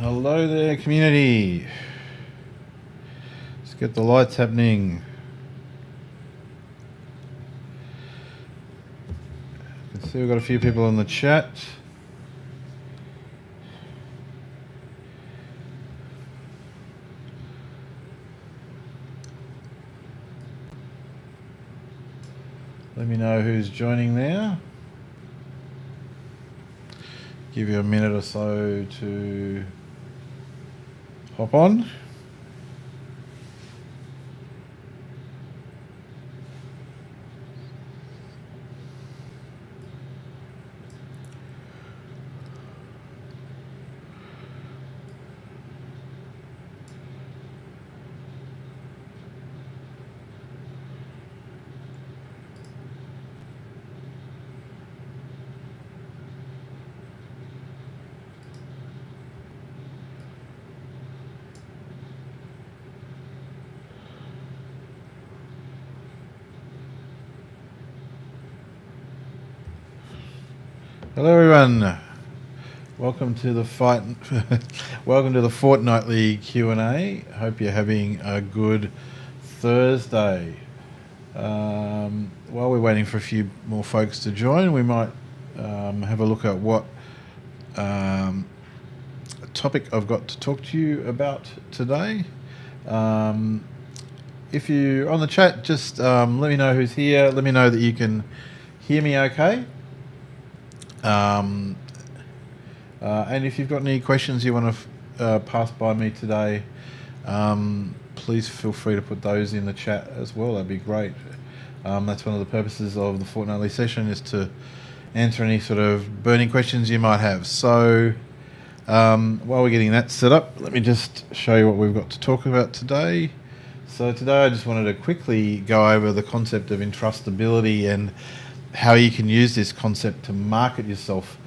Hello there, community. Let's get the lights happening. You can see we've got a few people in the chat. Let me know who's joining there. Give you a minute or so to hop on. Hello everyone. Welcome to the welcome to the fortnightly Q&A. Hope you're having a good Thursday. While we're waiting for a few more folks to join, we might have a look at what topic I've got to talk to you about today. If you're on the chat, just let me know who's here. Let me know that you can hear me okay. And if you've got any questions you want to pass by me today, please feel free to put those in the chat as well. That'd be great. That's one of the purposes of the fortnightly session, is to answer any sort of burning questions you might have. So while we're getting that set up, let me just show you what we've got to talk about today. So today I just wanted to quickly go over the concept of entrustability and how you can use this concept to market yourself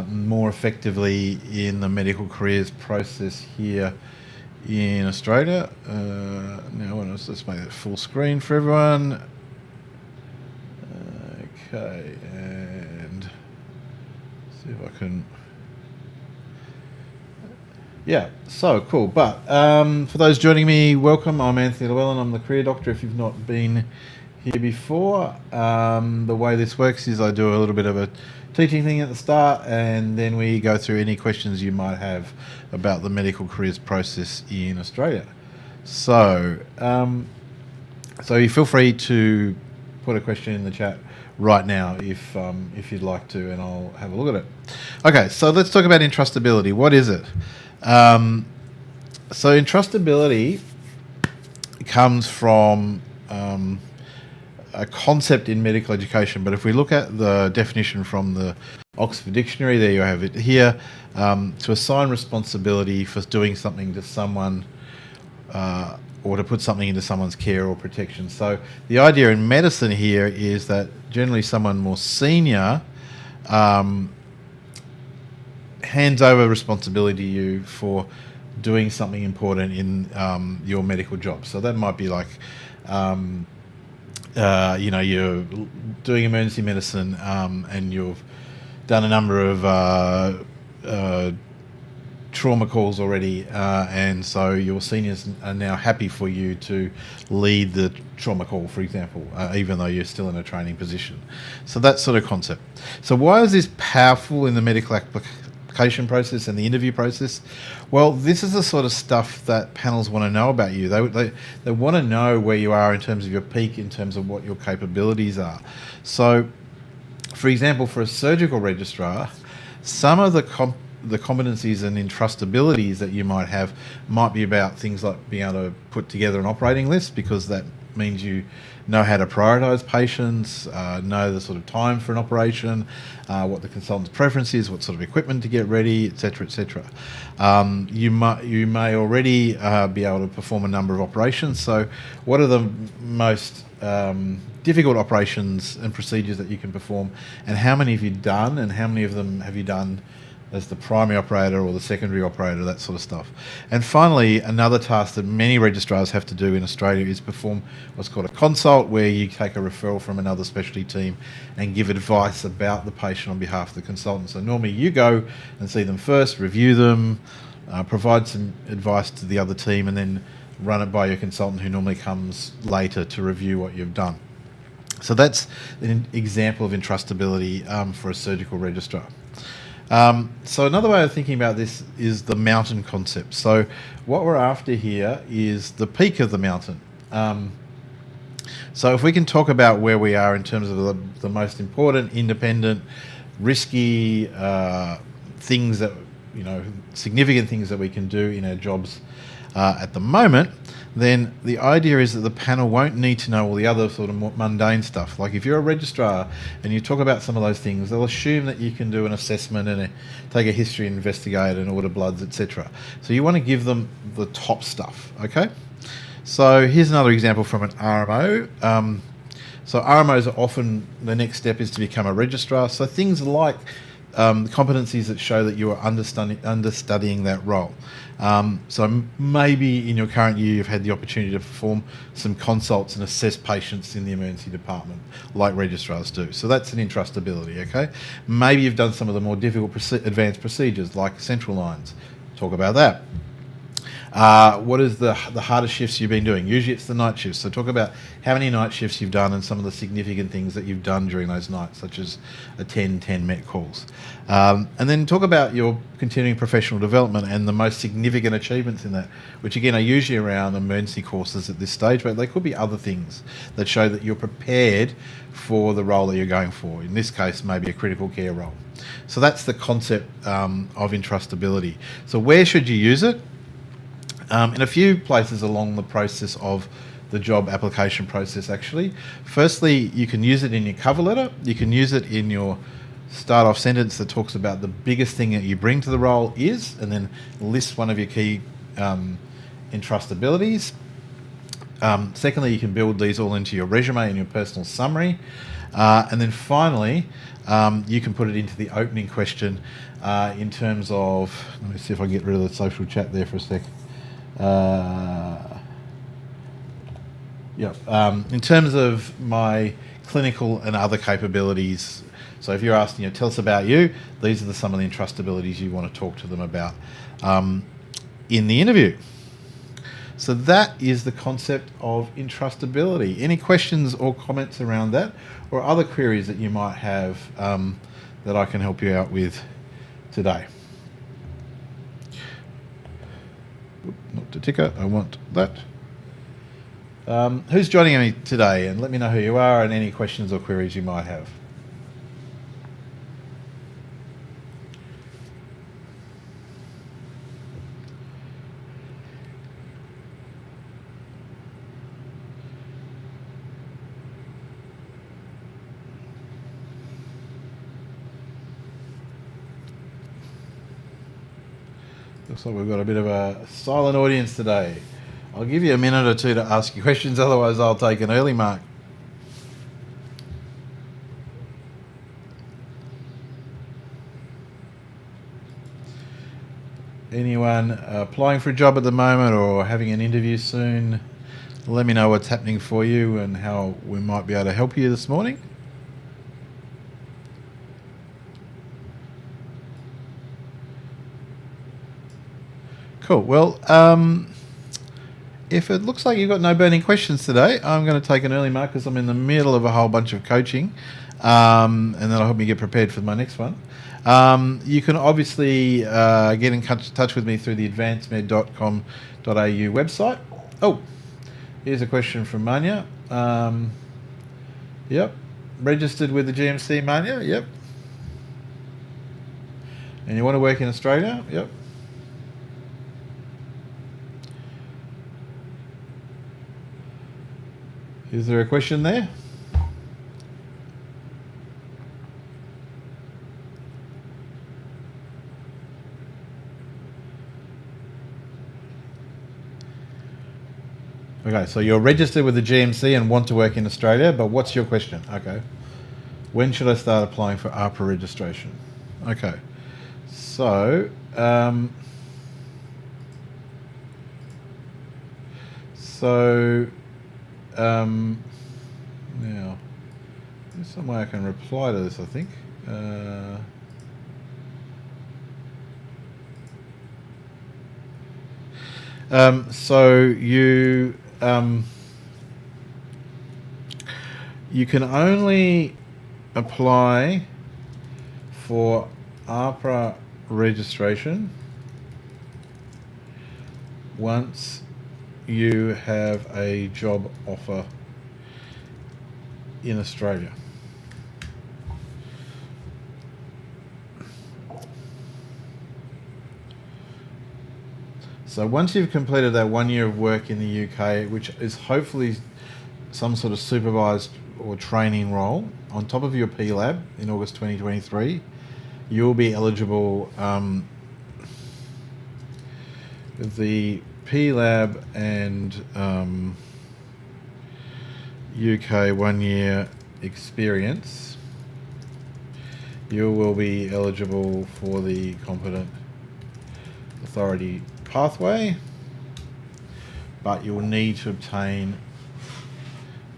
more effectively in the medical careers process here in Australia. Now let's make it full screen for everyone. Okay, and see if I can. Yeah, so cool. But for those joining me, welcome. I'm Anthony Llewellyn. I'm the career doctor. If you've not been here before, the way this works is I do a little bit of a teaching thing at the start, and then we go through any questions you might have about the medical careers process in Australia. So, so you feel free to put a question in the chat right now if you'd like to, and I'll have a look at it. Okay, so let's talk about entrustability. What is it? So entrustability comes from a concept in medical education, but if we look at the definition from the Oxford Dictionary, there you have it here, to assign responsibility for doing something to someone or to put something into someone's care or protection. So the idea in medicine here is that generally someone more senior hands over responsibility to you for doing something important in your medical job. So that might be like you're doing emergency medicine and you've done a number of trauma calls already, and so your seniors are now happy for you to lead the trauma call, for example, even though you're still in a training position. So that sort of concept. So why is this powerful in the medical application process and the interview process? Well, this is the sort of stuff that panels want to know about you. They want to know where you are in terms of your peak, in terms of what your capabilities are. So, for example, for a surgical registrar, some of the competencies and entrustabilities that you might have might be about things like being able to put together an operating list, because that means you know how to prioritise patients, know the sort of time for an operation, what the consultant's preference is, what sort of equipment to get ready, etc., etc. You may already be able to perform a number of operations. So what are the most difficult operations and procedures that you can perform, and how many have you done, and how many of them have you done as the primary operator or the secondary operator, that sort of stuff. And finally, another task that many registrars have to do in Australia is perform what's called a consult, where you take a referral from another specialty team and give advice about the patient on behalf of the consultant. So normally you go and see them first, review them, provide some advice to the other team, and then run it by your consultant, who normally comes later to review what you've done. So that's an example of entrustability for a surgical registrar. So another way of thinking about this is the mountain concept. So what we're after here is the peak of the mountain. So if we can talk about where we are in terms of the most important, independent, risky things that, significant things that we can do in our jobs at the moment, then the idea is that the panel won't need to know all the other sort of more mundane stuff. Like if you're a registrar and you talk about some of those things, they'll assume that you can do an assessment and take a history and investigate and order bloods, etc. So you want to give them the top stuff, okay? So here's another example from an RMO. So RMOs are often, the next step is to become a registrar. So things like competencies that show that you are understudying that role. So maybe in your current year you've had the opportunity to perform some consults and assess patients in the emergency department, like registrars do. So that's an entrustability, okay? Maybe you've done some of the more difficult advanced procedures, like central lines. Talk about that. What is the hardest shifts you've been doing? Usually it's the night shifts. So talk about how many night shifts you've done and some of the significant things that you've done during those nights, such as attend 10 Met calls. And then talk about your continuing professional development and the most significant achievements in that, which again are usually around emergency courses at this stage, but they could be other things that show that you're prepared for the role that you're going for. In this case, maybe a critical care role. So that's the concept of entrustability. So where should you use it? In a few places along the process of the job application process, actually. Firstly, you can use it in your cover letter. You can use it in your start-off sentence that talks about the biggest thing that you bring to the role is, and then list one of your key entrustabilities. Secondly, you can build these all into your resume and your personal summary. And then finally, you can put it into the opening question in terms of, let me see if I can get rid of the social chat there for a sec. In terms of my clinical and other capabilities, so if you're asking, tell us about you, these are some of the entrustabilities you want to talk to them about in the interview. So that is the concept of entrustability. Any questions or comments around that, or other queries that you might have that I can help you out with today? Not the ticker, I want that. Who's joining me today? And let me know who you are and any questions or queries you might have. Looks like we've got a bit of a silent audience today. I'll give you a minute or two to ask your questions, otherwise I'll take an early mark. Anyone applying for a job at the moment or having an interview soon? Let me know what's happening for you and how we might be able to help you this morning. Cool. Well, if it looks like you've got no burning questions today, I'm going to take an early mark because I'm in the middle of a whole bunch of coaching, and that'll help me get prepared for my next one. You can obviously get in touch with me through the advancedmed.com.au website. Oh, here's a question from Manya. Yep. Registered with the GMC, Manya? Yep. And you want to work in Australia? Yep. Is there a question there? Okay, so you're registered with the GMC and want to work in Australia, but what's your question? Okay. When should I start applying for ARPA registration? Okay. So, now, there's some way I can reply to this, I think. So you can only apply for APRA registration once you have a job offer in Australia. So once you've completed that 1 year of work in the UK, which is hopefully some sort of supervised or training role, on top of your PLAB in August 2023, you'll be eligible. The PLAB and UK 1 year experience, you will be eligible for the competent authority pathway, but you'll need to obtain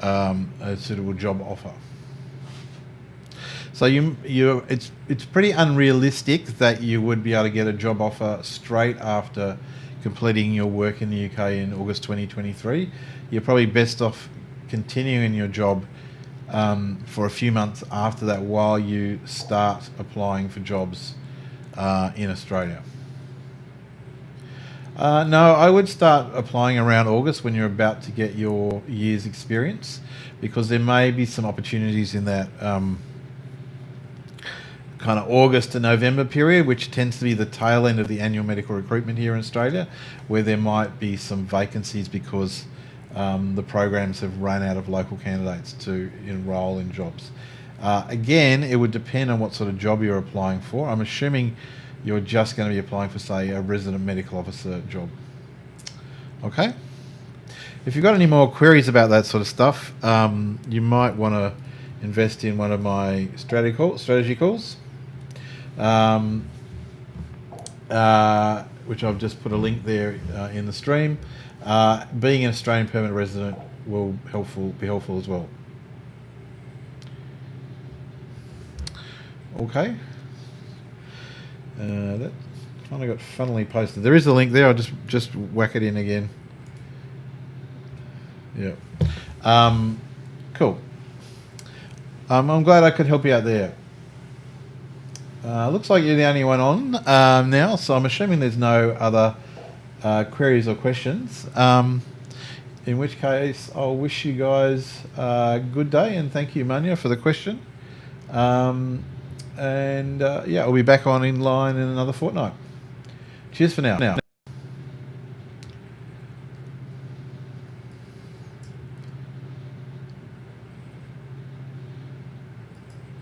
a suitable job offer. So it's pretty unrealistic that you would be able to get a job offer straight after completing your work in the UK in August 2023. You're probably best off continuing your job for a few months after that while you start applying for jobs in Australia. No, I would start applying around August when you're about to get your year's experience, because there may be some opportunities in that kind of August to November period, which tends to be the tail end of the annual medical recruitment here in Australia, where there might be some vacancies because the programs have run out of local candidates to enrol in jobs. Again, it would depend on what sort of job you're applying for. I'm assuming you're just going to be applying for, say, a resident medical officer job. Okay? If you've got any more queries about that sort of stuff, you might want to invest in one of my strategy calls, which I've just put a link there in the stream. Being an Australian permanent resident will be helpful as well. Okay. That kind of got funnily posted. There is a link there. I'll just whack it in again. Yeah. Cool. I'm glad I could help you out there. Looks like you're the only one on now, so I'm assuming there's no other queries or questions. In which case, I'll wish you guys a good day, and thank you, Manya, for the question. Yeah, I'll be back on in line in another fortnight. Cheers for now.